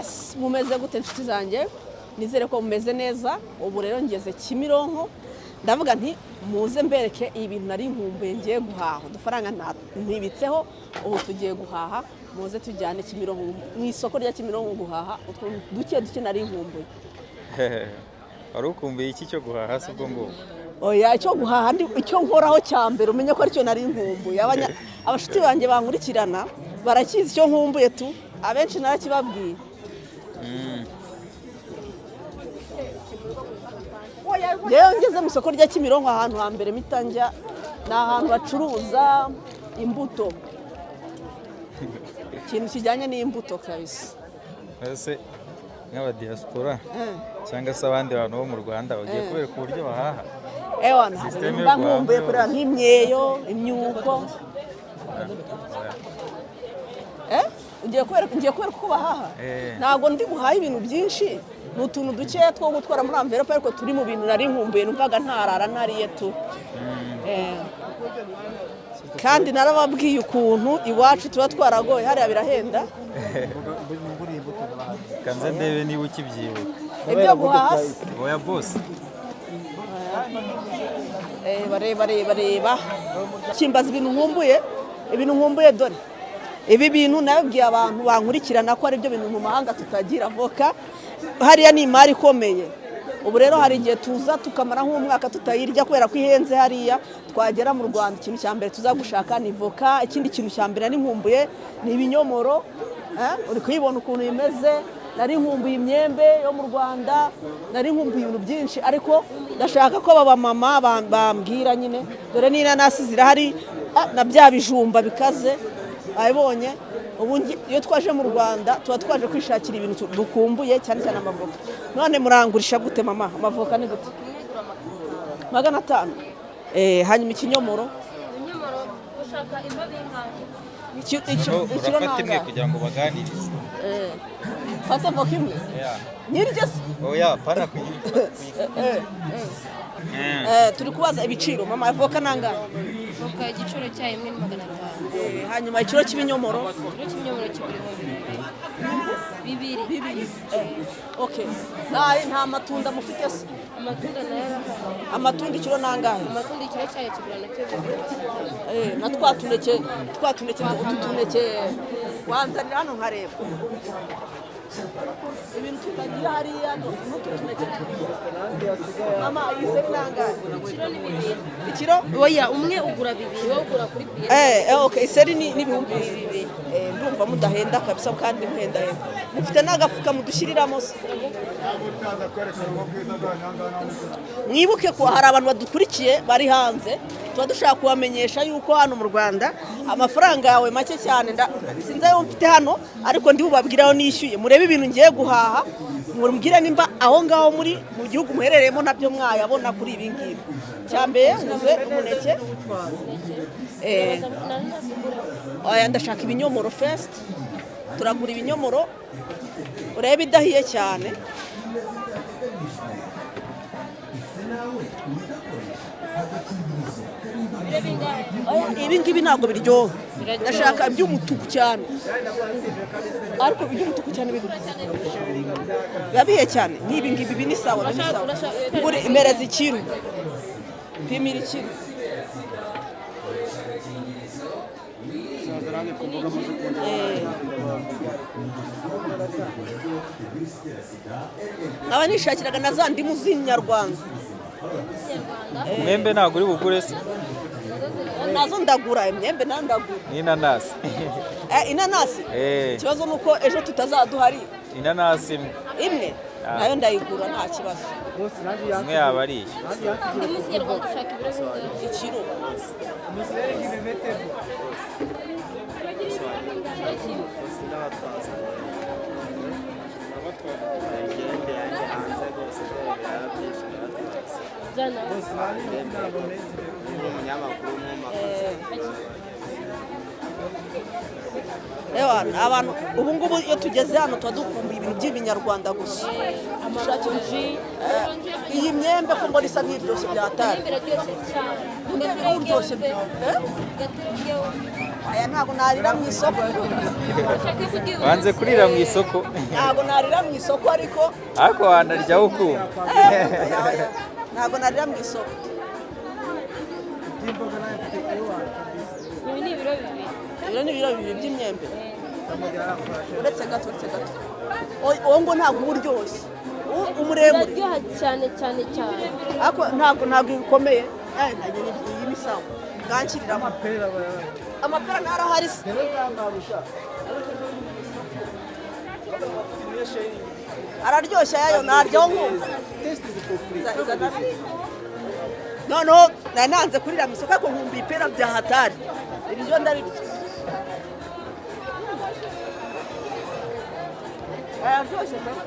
Yes, mumeze gute inshuti zanjye? Nizere ko mumeze neza. Ubu rero ngeze Kimironko. Ndavuga nti muze mbereke ibintu nari nkumbuye ngiye guhaha. Udufaranga ntibitseho, ubu tugiye guhaha. Muze tujyane Kimironko mu isoko rya Kimironko guhaha. Duke nari nkumbuye. Wari ukumbuye iki cyo guhaha se ubwo ngo? Oya, icyo guhaha ndi icyo nkoraho cyambere umenye ko ari cyo nari nkumbuye. Abashuti banjye bankurikirana barakizi icyo nkumbuye tu. Abenshi narakibabwiye. Yewe ngeze mu isoko rya Kimironko ahantu hambere mitanja ni ahantu bacuruza imbuto. Ikintu kijyanye n'imbuto kabisa. Ese nk'aba diaspora cyangwa se abandi bantu bo mu Rwanda bagiye kubereka uburyo bahaha. Mba nkumbuye kureba nk'imyeyo, imyuko. Ngiye kubereka uko bahaha. Ntabwo ndi buhaye ibintu byinshi. Ni utuntu dukeya two gutwara muri envelope ariko turi mu bintu nari nkumbuye numvaga ntarara nariye tu. Kandi narababwiye ukuntu iwacu tuba twaragoye hariya birahenda. Kanze ndebe niba ukibyibuka. Ibyo guhaha. Oya boss. Bareba. Kimbaza ibintu nkumbuye dore. Ibi bintu nabibwiye abantu bankurikirana ko ari byo bintu mu mahanga tutagira voka. Hariya ni imari ikomeye. Ubu rero hari igihe tuza tukamara nk'umwaka tutayirya kubera ko ihenze hariya. Twagera mu Rwanda ikintu cya mbere tuzagushaka ni voka. Ikindi kintu cya mbere nari nkumbuye ni ibinyomoro. Uri kuyibona ukuntu imeze. Nari nkumbuye imyembe yo mu Rwanda. Nari nkumbuye ibintu byinshi ariko ndashaka ko baba mama bambwira nyine. Dore n'inanasi zirahari na bya bijumba bikaze. Ayibonye ubu iyo twaje mu Rwanda tuba twaje kwishakira ibintu dukumbuye cyane cyane amavoka. None murangurisha gute mama? Amavoka ni gute? 500. Hanyuma ikinyomoro ushaka imbaga urafata imwe kugira ngo baganirize. Fata voka imwe? Nyirije se? Oya, pana kuyifata. Turi kubaza ibiciro mama, avoka nangahe? Voka igiciro cyayo 1,500. Hanyuma ikiro cy'ibinyomoro? Ikiro cy'ibinyomoro kigura 2,000. Okay. Nta matunda mufite se? Amatunda nayo amatunda ikiro nangahe? Amatunda ikiro cyayo kigura nacyo 2,000. Na twatuneke wanzanira hano nkareba. Ibintu tutagira hariya n'ututuneke. Mama iseri nangahe? Ikiro ni 2,000. Ikiro? Oya, umwe ugura 2,000, wowe ugura kuri piye. Okay, iseri ni ibihumbi 2,000. Ndumva mudahenda kabisa kandi muhenda. Mufite n'agafuka mudushiriramo se. Mwibuke ko hari abantu badukurikiye bari hanze. Tuba dushaka kubamenyesha yuko hano mu Rwanda amafaranga yawe make cyane sinzi ayo mfite hano ariko ndi bubabwiraho nishyuye murebe ibintu ngiye guhaha mumbwire nimba aho ngaho muri mu gihugu muherereyemo nabyo mwayabona kuri ibi ngibi cyambere uze umuneke oya ndashaka ibinyomoro first turagura ibinyomoro urebe idahiye cyane ibi ngibi ntabwo biryoha ndashaka iby'umutuku cyane ariko iby'umutuku cyane bibihe cyane n'ibi ngibi ni sawa uri imereza ikiro pimira ikiro aba nishakiraga na za ndimu z'inyarwanda Mwembe ntabwo uri bugure se? Nazo ndagura imyembe ndagura. Inanasi. Inanasi? Ikibazo nuko ejo tutazaduhari. Inanasi imwe nayo ndayigura nta kibazo. Imwe yaba ari Umunyarwanda ushaka ikiro. abantu ubu ngubu iyo tugeze hano tuba dukumbuye ibintu by'ibinyarwanda gusa dushakira iyi myembe ko mbona isa n'iryoshye byatari uryoshye aya ntabwo narira mu isoko wanze kurira mu isoko ntabwo narira mu isoko ariko wanaryaho ukumva ntabwo narira mu isoko ibi ni ibiro bibiri ibiro ni ibiro bibiri by'imyembe uretse gato uwo ngo ntabwo uba uryoshye umuremure biraryoha cyane cyane cyane ariko ntabwo bikomeye iyi ni sawa bwanshyiriramo amapera ntarahari se araryoshye yayo naryaho nkumva noneho nari nanze kurira mu isoko ariko nkumva ipera bya hatari iri ryo ndarirya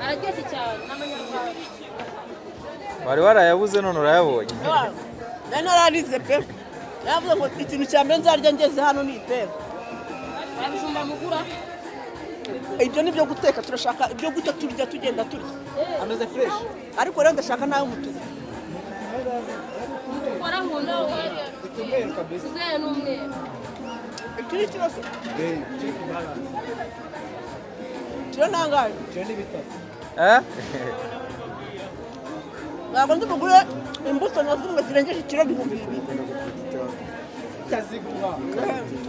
araryoshye cyane n'amanyarwanda wari warayabuze none urayabonye nari nararize pe yavuze ngo ikintu cya mbere nzarya ngeze hano ni ipera abijumba mugura ibyo ni ibyo guteka turashaka ibyo guta turya tugenda turya ameze fresh ariko rero ndashaka nayo mutuku warahunda itumero kabisa sizeye n'umweru iki ni ikibazo kiro nangahe cyane bitatu ntabwo ndi bugure imbuto na zimwe zirengeje ikiro bihumbi bibiri kaziguha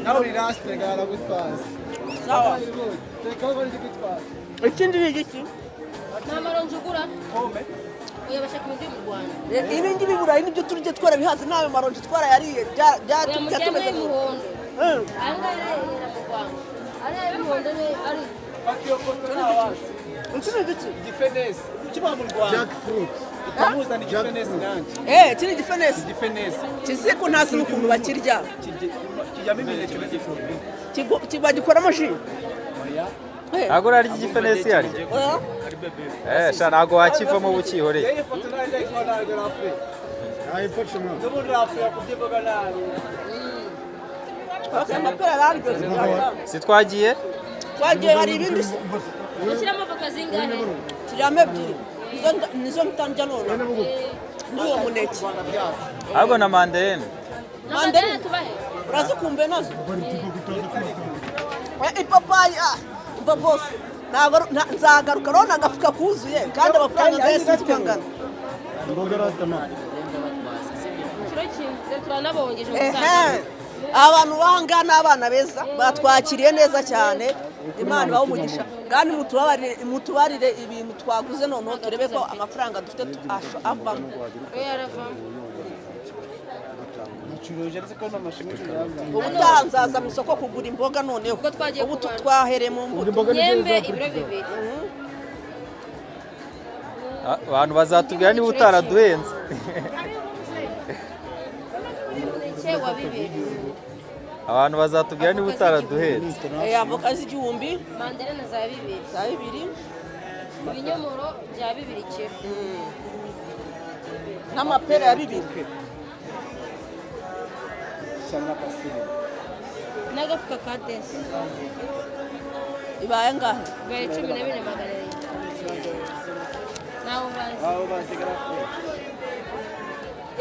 nawe rirasite gara gutwaza sawa teka bari gutwaza ikindi ni igiki nta maronji ugura pome oya bashaka ibindi mu Rwanda ibi ngibi burayi nibyo turya twarabihaze nawe maronji twarayariye oya mujyamo y'umuhondo aya ngaya yera mu Rwanda ariya y'umuhondo ari pakiyo foto n'awazi iki ni igiki igifenesi kiba mu Rwanda jackfruit ikamuzana igifenesi nanjye iki ni igifenesi igifenesi kizi ko ntazi n'ukuntu bakirya kijyamo imineke n'igifruit bagikoramo ji oya ntabwo urarya igifenesi yaryo sha ntabwo wakivamo bukihoreye yeye foto nayo ndayikora nayo rafe ayi foto mwa n'ubundi rafe yakubye boga nayo amapera araryoshye si twagiye hari ibindi se ushyiramo avoka zingahe kiramo ebyiri nizo ntandya none n'uwo muneke ahubwo na manderine mandarine tubahe urazikumbuye nazo ipapayi umva bwose nzagaruka urabona agafuka kuzuye kandi amafaranga nzayo sinzi uko angana ikiro kimwe turanabongeje abantu b'ahangaha ni abana beza batwakiriye neza cyane imana ibahe umugisha kandi mutubarire ibintu twaguze noneho turebe ko amafaranga dufite avamo oya aravamo ubutaha nzaza mu isoko kugura imboga noneho ubu twahereye mu mbuto imyembe ibiro bibiri abantu bazatubwira niba utaraduhenze umuneke wa bibiri abantu bazatubwira niba utaraduhenze avoka z'igihumbi mandarine za bibiri za bibiri ibinyomoro bya bibiri kiro n'amapera ya bibiri n'agafuka ka desi ibaye ngahe ibaye 12,400 nawe ubazi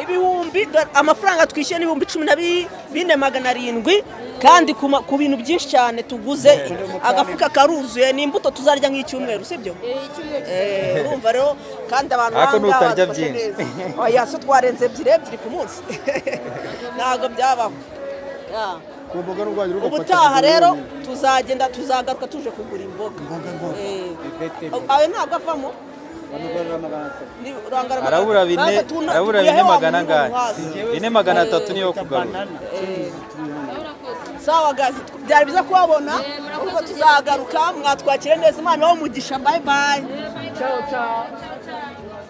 ibihumbi amafaranga twishyuye n'ibihumbi 14,700 kandi ku bintu byinshi cyane tuguze agafuka karuzuye n'imbuto tuzarya nk'icyumweru sibyo urumva rero kandi abantu ariko nutarya byinshi oya se twarenze ebyiri ku munsi ntabwo byabaho ubutaha rero tuzagaruka tuje kugura imboga ayo ntabwo avamo arabura 4,000 angahe 4,300 niyo kugarura sawa gazi byari biza kubabona ubwo tuzagaruka mwatwakire neza imana wo mugisha bye bye ciao ciao